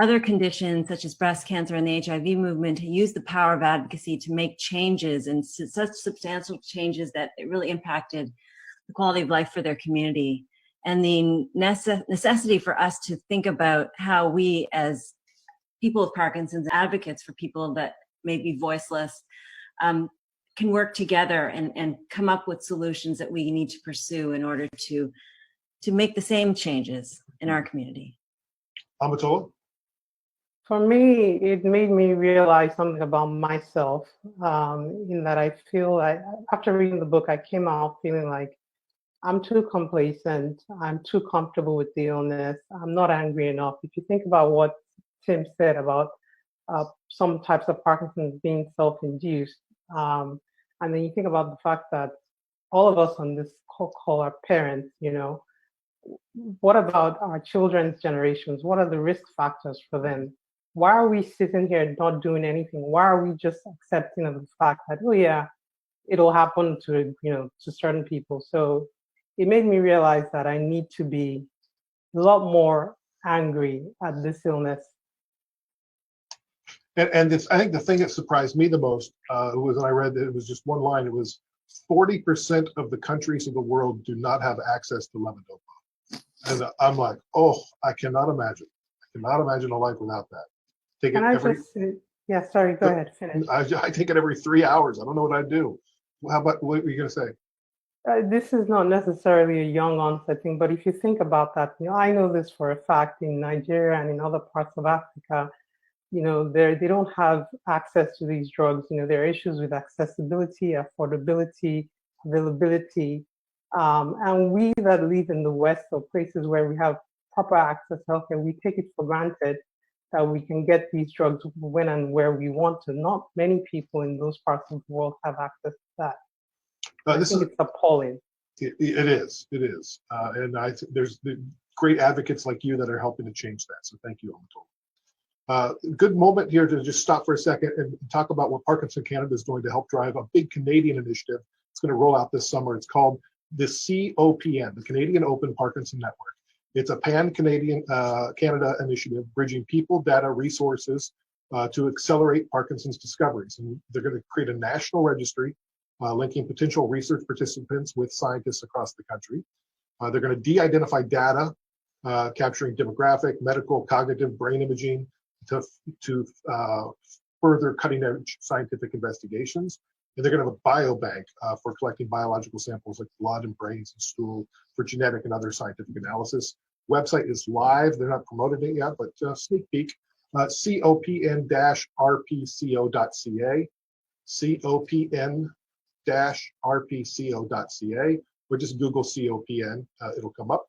other conditions such as breast cancer and the HIV movement use the power of advocacy to make changes, and such substantial changes that it really impacted the quality of life for their community. And the necessity for us to think about how we as people with Parkinson's, advocates for people that may be voiceless, can work together and come up with solutions that we need to pursue in order to make the same changes in our community. Omotola? For me, it made me realize something about myself, in that I feel after reading the book, I came out feeling like I'm too complacent, I'm too comfortable with the illness, I'm not angry enough. If you think about what Tim said about some types of Parkinson's being self-induced, and then you think about the fact that all of us on this call are parents, what about our children's generations? What are the risk factors for them? Why are we sitting here not doing anything? Why are we just accepting of the fact that, oh yeah, it'll happen to certain people? So it made me realize that I need to be a lot more angry at this illness. And this, I think the thing that surprised me the most was when I read that it was just one line. It was 40% of the countries of the world do not have access to levodopa. And I'm like, oh, I cannot imagine. I cannot imagine a life without that. Take Can it I every, just say, yeah, sorry, go ahead, finish. I take it every 3 hours. I don't know what I'd do. How about, what were you going to say? This is not necessarily a young onset thing, but if you think about that, I know this for a fact in Nigeria and in other parts of Africa, they don't have access to these drugs. There are issues with accessibility, affordability, availability. And we that live in the West, or places where we have proper access to healthcare, we take it for granted that we can get these drugs when and where we want to. Not many people in those parts of the world have access to that. I think it's appalling. It is. And there's the great advocates like you that are helping to change that. So thank you, Omotola. Good moment here to just stop for a second and talk about what Parkinson Canada is doing to help drive a big Canadian initiative. It's going to roll out this summer. It's called the COPN, the Canadian Open Parkinson Network. It's a pan-Canadian Canada initiative bridging people, data, resources to accelerate Parkinson's discoveries. And they're going to create a national registry linking potential research participants with scientists across the country. They're going to de-identify data, capturing demographic, medical, cognitive, brain imaging to further cutting-edge scientific investigations. And they're going to have a biobank for collecting biological samples like blood and brains and stool for genetic and other scientific analysis. Website is live. They're not promoting it yet, but sneak peek. COPN-RPCO.ca, COPN-RPCO.ca, or just Google COPN. It'll come up.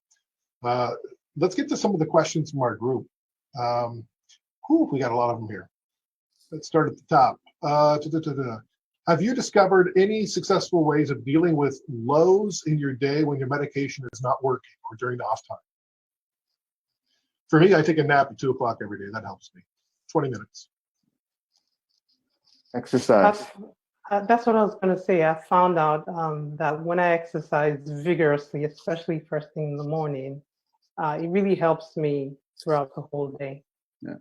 Let's get to some of the questions from our group. We got a lot of them here. Let's start at the top. Have you discovered any successful ways of dealing with lows in your day when your medication is not working or during the off time? For me, I take a nap at 2 o'clock every day. That helps me. 20 minutes. Exercise. That's what I was going to say. I found out that when I exercise vigorously, especially first thing in the morning, it really helps me throughout the whole day. Yeah.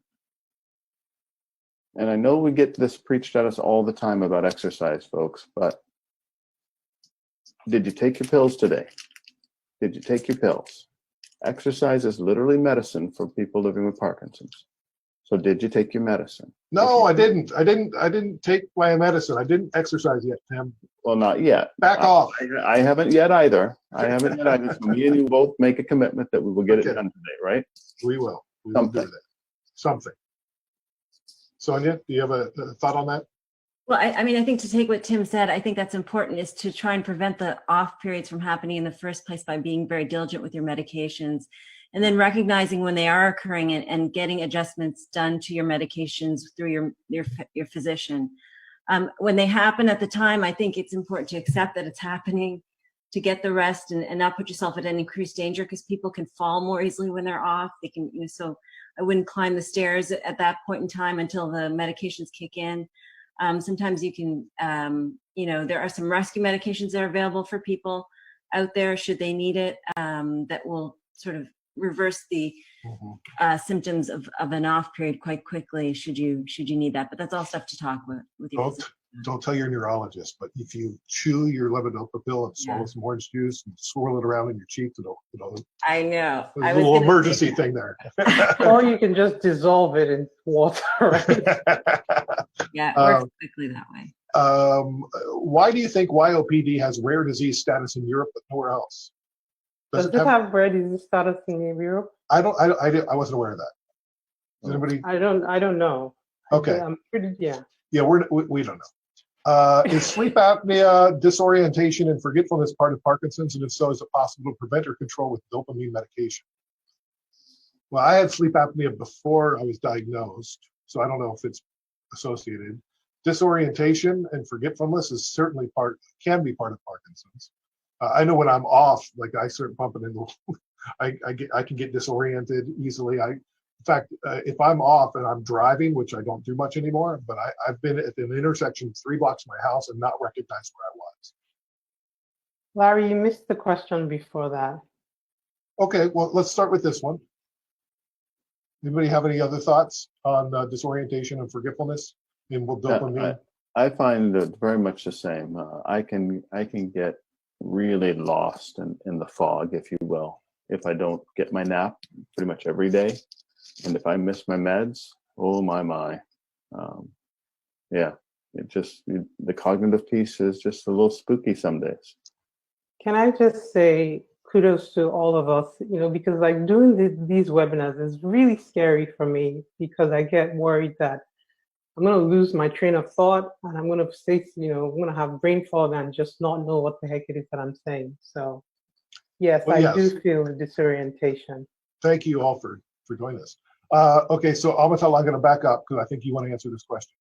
And I know we get this preached at us all the time about exercise, folks, but did you take your pills today? Did you take your pills? Exercise is literally medicine for people living with Parkinson's. So did you take your medicine? No, I didn't. I didn't take my medicine. I didn't exercise yet, Tim. Well, not yet. Back off. I haven't yet either. So me and you both make a commitment that we will get it done today, right? We will. We will do that. Something. Sonia, do you have a thought on that? Well, I mean, I think to take what Tim said, I think that's important, is to try and prevent the off periods from happening in the first place by being very diligent with your medications, and then recognizing when they are occurring and getting adjustments done to your medications through your physician. When they happen at the time, I think it's important to accept that it's happening, to get the rest and not put yourself at an increased danger, because people can fall more easily when they're off. They can, so I wouldn't climb the stairs at that point in time until the medications kick in. Sometimes you can, there are some rescue medications that are available for people out there should they need it, that will sort of reverse the symptoms of an off period quite quickly should you need that. But that's all stuff to talk with you. Don't tell your neurologist, but if you chew your levodopa pill and swallow some orange juice and swirl it around in your cheeks, I know. There's a little emergency thing there. Or you can just dissolve it in water, right? Yeah, it works quickly that way. Why do you think YOPD has rare disease status in Europe but nowhere else? Does it have rare disease status in Europe? I wasn't aware of that. Does anybody? I don't know. Okay. I'm pretty, yeah. Yeah, we don't know. Is sleep apnea, disorientation, and forgetfulness part of Parkinson's? And if so, is it possible to prevent or control with dopamine medication? Well, I had sleep apnea before I was diagnosed, so I don't know if it's associated. Disorientation and forgetfulness is certainly can be part of Parkinson's. I know when I'm off, like I start pumping in, I can get disoriented easily. In fact, if I'm off and I'm driving, which I don't do much anymore, but I've been at an intersection 3 blocks from my house and not recognized where I was. Larry, you missed the question before that. Okay, well, let's start with this one. Anybody have any other thoughts on disorientation and forgetfulness in dopamine? I find it very much the same. I can get really lost in the fog, if you will, if I don't get my nap pretty much every day. And if I miss my meds, oh my. The cognitive piece is just a little spooky some days. Can I just say kudos to all of us, because like doing these webinars is really scary for me because I get worried that I'm going to lose my train of thought and I'm going to say, I'm going to have brain fog and just not know what the heck it is that I'm saying. So yes, I do feel a disorientation. Thank you all for doing this. Okay, so Omotola, I'm going to back up because I think you want to answer this question.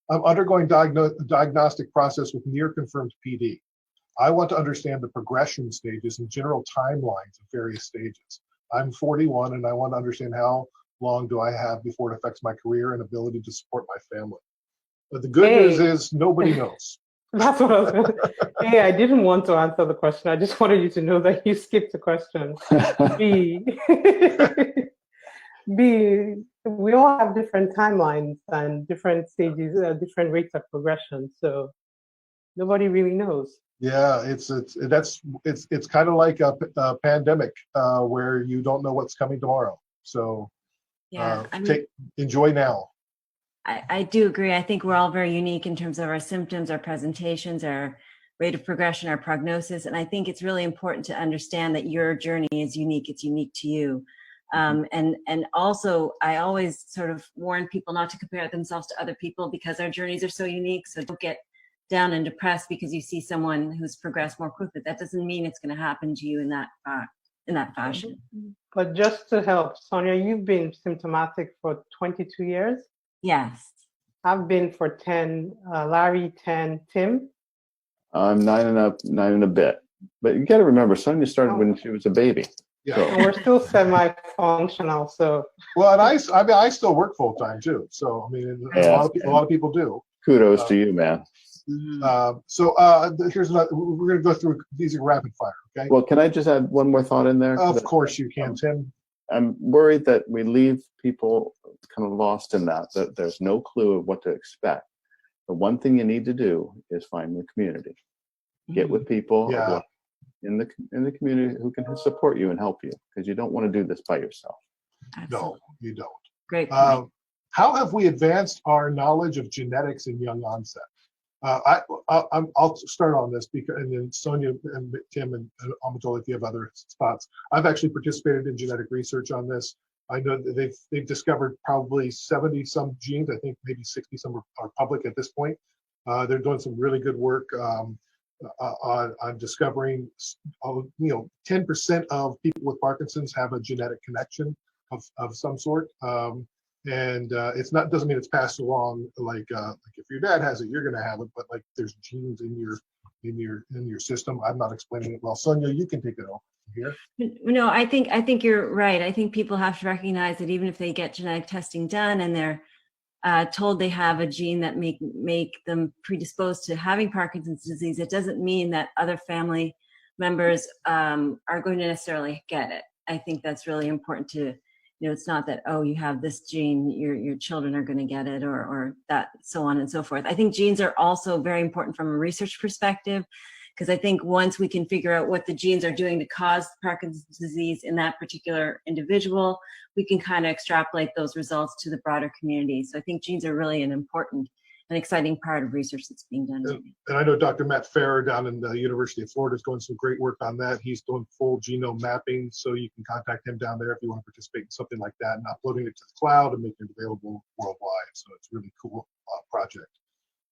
I'm undergoing diagnostic process with near confirmed PD. I want to understand the progression stages and general timelines of various stages. I'm 41 and I want to understand how long do I have before it affects my career and ability to support my family. But the good news is nobody knows. That's what I was going to say. Hey, I didn't want to answer the question. I just wanted you to know that you skipped the question. B, we all have different timelines and different stages, different rates of progression. So nobody really knows. Yeah, it's kind of like a pandemic where you don't know what's coming tomorrow. So enjoy now. I do agree. I think we're all very unique in terms of our symptoms, our presentations, our rate of progression, our prognosis. And I think it's really important to understand that your journey is unique. It's unique to you. And also, I always sort of warn people not to compare themselves to other people because our journeys are so unique. So don't get down and depressed because you see someone who's progressed more quickly. That doesn't mean it's going to happen to you in that fashion. But just to help, Sonia, you've been symptomatic for 22 years? Yes. I've been for 10, Larry, 10, Tim? I'm 9 and a bit. But you got to remember, Sonia started when she was a baby. Yeah. So. And we're still semi-functional, so. Well, and I still work full time too. So I mean, a lot of people do. Kudos to you, man. Here's another. We're going to go through these are rapid fire. Okay. Well, can I just add one more thought in there? Of course you can, Tim. I'm worried that we leave people kind of lost in that there's no clue of what to expect. The one thing you need to do is find the community. Get with people in the community who can support you and help you, because you don't want to do this by yourself. No, you don't. Great point. How have we advanced our knowledge of genetics in young onset? I'll start on this and then Sonia and Tim and Omotola, if you have other thoughts. I've actually participated in genetic research on this. I know that they've discovered probably 70 some genes. I think maybe 60 some are public at this point. They're doing some really good work on discovering, 10% of people with Parkinson's have a genetic connection of some sort. And doesn't mean it's passed along like if your dad has it, you're going to have it, but like there's genes in your system. I'm not explaining it well. Sonia, you can take it over here. No, I think you're right. I think people have to recognize that even if they get genetic testing done and they're told they have a gene that make them predisposed to having Parkinson's disease, it doesn't mean that other family members are going to necessarily get it. I think that's really important to, it's not that, oh, you have this gene, your children are going to get it, or that, so on and so forth. I think genes are also very important from a research perspective, because I think once we can figure out what the genes are doing to cause Parkinson's disease in that particular individual, we can kind of extrapolate those results to the broader community. So I think genes are really an important and exciting part of research that's being done. And I know Dr. Matt Farrer down in the University of Florida is doing some great work on that. He's doing full genome mapping, so you can contact him down there if you want to participate in something like that, and uploading it to the cloud and making it available worldwide. So it's a really cool project.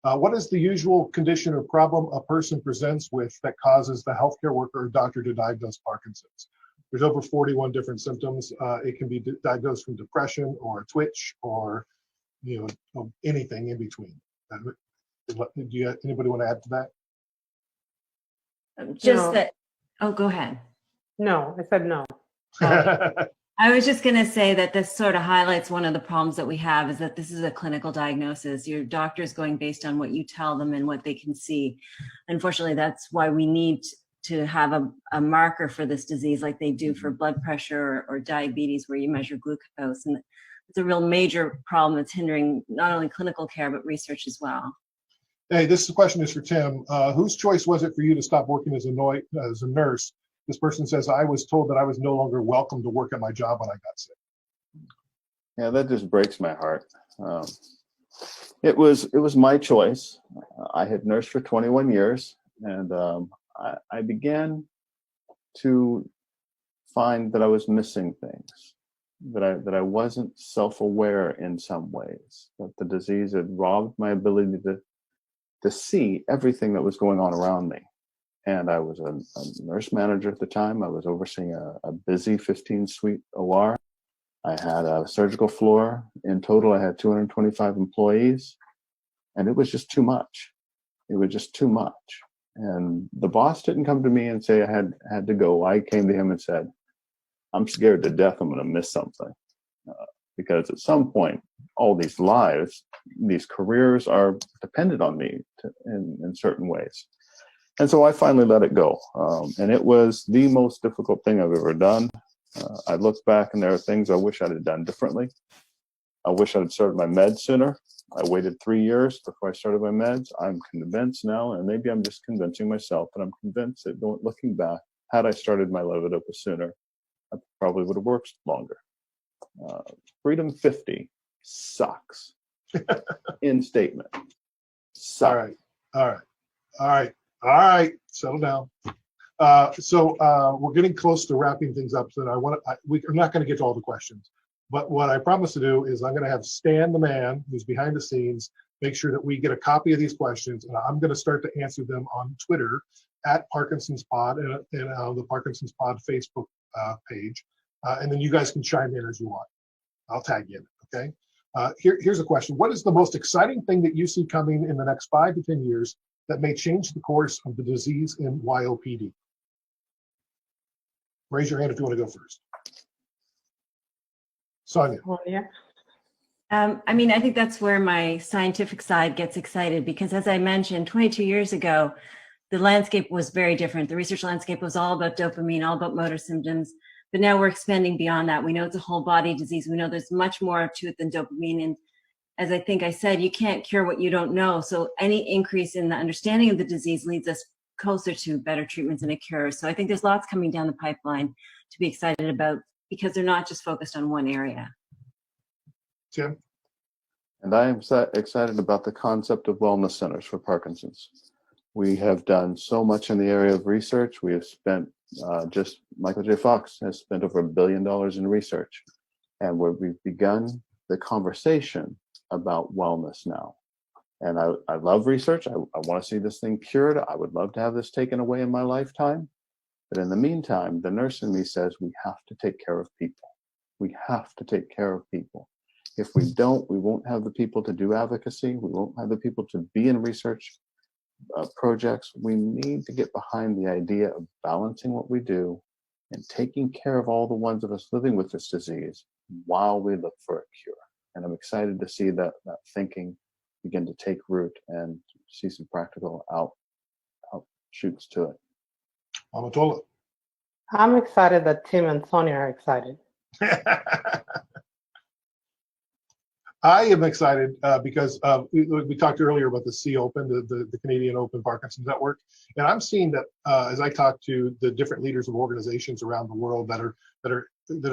What is the usual condition or problem a person presents with that causes the healthcare worker or doctor to diagnose Parkinson's? There's over 41 different symptoms. It can be diagnosed from depression or a twitch or anything in between. Anybody want to add to that? Just that. Oh, go ahead. No, I said no. I was just going to say that this sort of highlights one of the problems that we have, is that this is a clinical diagnosis. Your doctor is going based on what you tell them and what they can see. Unfortunately, that's why we need to have a marker for this disease like they do for blood pressure or diabetes, where you measure glucose. And it's a real major problem that's hindering not only clinical care, but research as well. Hey, this question is for Tim. Whose choice was it for you to stop working as a nurse? This person says, I was told that I was no longer welcome to work at my job when I got sick. Yeah, that just breaks my heart. It was my choice. I had nursed for 21 years, and I began to find that I was missing things, that I wasn't self-aware in some ways, that the disease had robbed my ability to see everything that was going on around me. And I was a nurse manager at the time. I was overseeing a busy 15-suite OR. I had a surgical floor. In total, I had 225 employees. And it was just too much. It was just too much. And the boss didn't come to me and say I had to go. I came to him and said, I'm scared to death I'm going to miss something. Because at some point, all these lives, these careers are dependent on me in certain ways. And so I finally let it go. And it was the most difficult thing I've ever done. I look back and there are things I wish I'd have done differently. I wish I'd started my meds sooner. I waited 3 years before I started my meds. I'm convinced now, and maybe I'm just convincing myself, but I'm convinced that looking back, had I started my levodopa sooner, I probably would have worked longer. Freedom 50 sucks. In statement. Sucks. All right, settle down. So we're getting close to wrapping things up. So we're not going to get to all the questions, but what I promise to do is I'm going to have Stan, the man who's behind the scenes, make sure that we get a copy of these questions, and I'm going to start to answer them on Twitter at Parkinson's Pod and the Parkinson's Pod Facebook page, and then you guys can chime in as you want. I'll tag you in it, okay? Here's a question. What is the most exciting thing that you see coming in the next 5 to 10 years that may change the course of the disease in YOPD? Raise your hand if you want to go first. Sonia. I think that's where my scientific side gets excited, because as I mentioned, 22 years ago, the landscape was very different. The research landscape was all about dopamine, all about motor symptoms, but now we're expanding beyond that. We know it's a whole body disease. We know there's much more to it than dopamine. And as I think I said, you can't cure what you don't know. So any increase in the understanding of the disease leads us closer to better treatments and a cure. So I think there's lots coming down the pipeline to be excited about, because they're not just focused on one area. Tim? And I am excited about the concept of wellness centers for Parkinson's. We have done so much in the area of research. We have spent, just Michael J. Fox has spent over $1 billion in research. And we've begun the conversation about wellness now. And I love research. I want to see this thing cured. I would love to have this taken away in my lifetime. But in the meantime, the nurse in me says we have to take care of people. We have to take care of people. If we don't, we won't have the people to do advocacy. We won't have the people to be in research projects. We need to get behind the idea of balancing what we do and taking care of all the ones of us living with this disease while we look for a cure. And I'm excited to see that thinking begin to take root and see some practical outshoots to it. Omotola. I'm excited that Tim and Sonia are excited. I am excited because we talked earlier about the C Open, the Canadian Open Parkinson's Network, and I'm seeing that as I talk to the different leaders of organizations around the world that are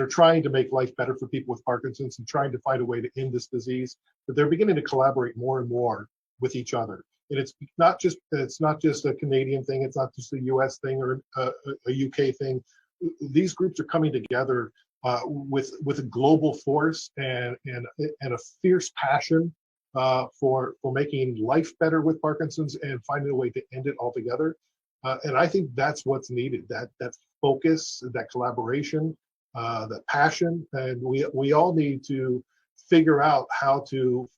trying to make life better for people with Parkinson's and trying to find a way to end this disease, that they're beginning to collaborate more and more with each other. And it's not just a Canadian thing, it's not just a U.S. thing or a UK thing. These groups are coming together with a global force and a fierce passion for making life better with Parkinson's and finding a way to end it altogether. And I think that's what's needed, that focus, that collaboration, that passion. And we all need to figure out how to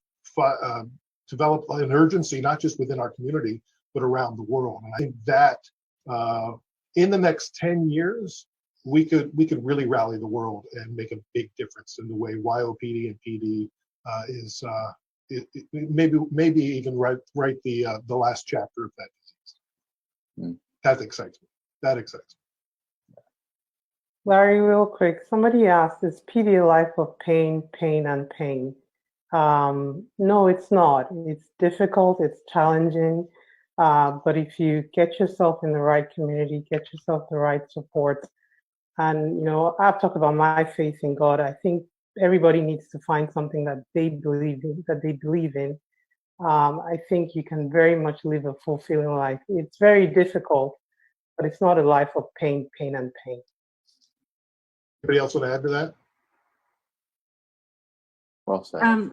develop an urgency, not just within our community, but around the world. And I think that in the next 10 years, we could really rally the world and make a big difference in the way YOPD and PD is maybe even write the last chapter of that disease. That excites me. That excites me. Larry, real quick, somebody asked, is PD a life of pain, pain, and pain? No, it's not. It's difficult, it's challenging, but if you get yourself in the right community, get yourself the right support, and, you know, I've talked about my faith in God. I think everybody needs to find something that they believe in, I think you can very much live a fulfilling life. It's very difficult, but it's not a life of pain, pain, and pain. Anybody else want to add to that? Well said.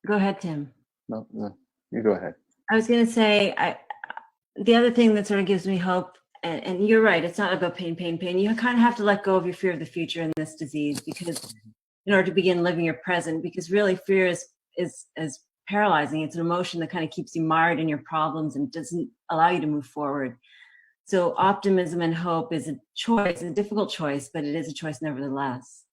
Go ahead, Tim. No, you go ahead. I was going to say, the other thing that sort of gives me hope, and you're right, it's not about pain, pain, pain. You kind of have to let go of your fear of the future in this disease, because in order to begin living your present, because really fear is paralyzing. It's an emotion that kind of keeps you mired in your problems and doesn't allow you to move forward. So optimism and hope is a choice, a difficult choice, but it is a choice nevertheless.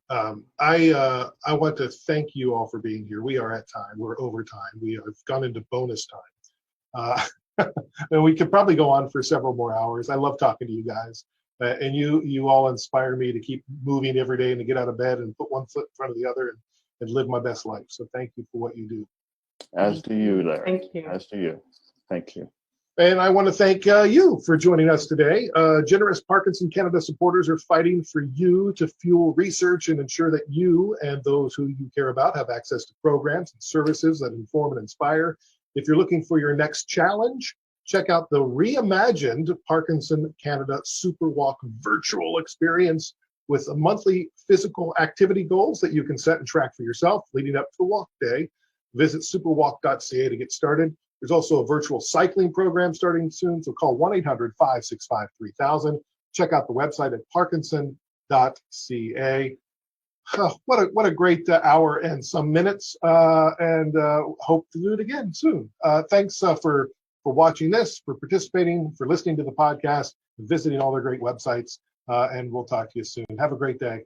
I want to thank you all for being here. We are at time. We're over time. We have gone into bonus time. And we could probably go on for several more hours. I love talking to you guys. And you all inspire me to keep moving every day and to get out of bed and put one foot in front of the other and live my best life. So thank you for what you do. As do you, Larry. Thank you. As do you. Thank you. And I want to thank you for joining us today. Generous Parkinson Canada supporters are fighting for you to fuel research and ensure that you and those who you care about have access to programs and services that inform and inspire. If you're looking for your next challenge, check out the reimagined Parkinson Canada Super Walk virtual experience with monthly physical activity goals that you can set and track for yourself leading up to the walk day. Visit superwalk.ca to get started. There's also a virtual cycling program starting soon, so call 1-800-565-3000. Check out the website at parkinson.ca. What a great hour and some minutes, and hope to do it again soon. Thanks for watching this, for participating, for listening to the podcast, visiting all their great websites, and we'll talk to you soon. Have a great day.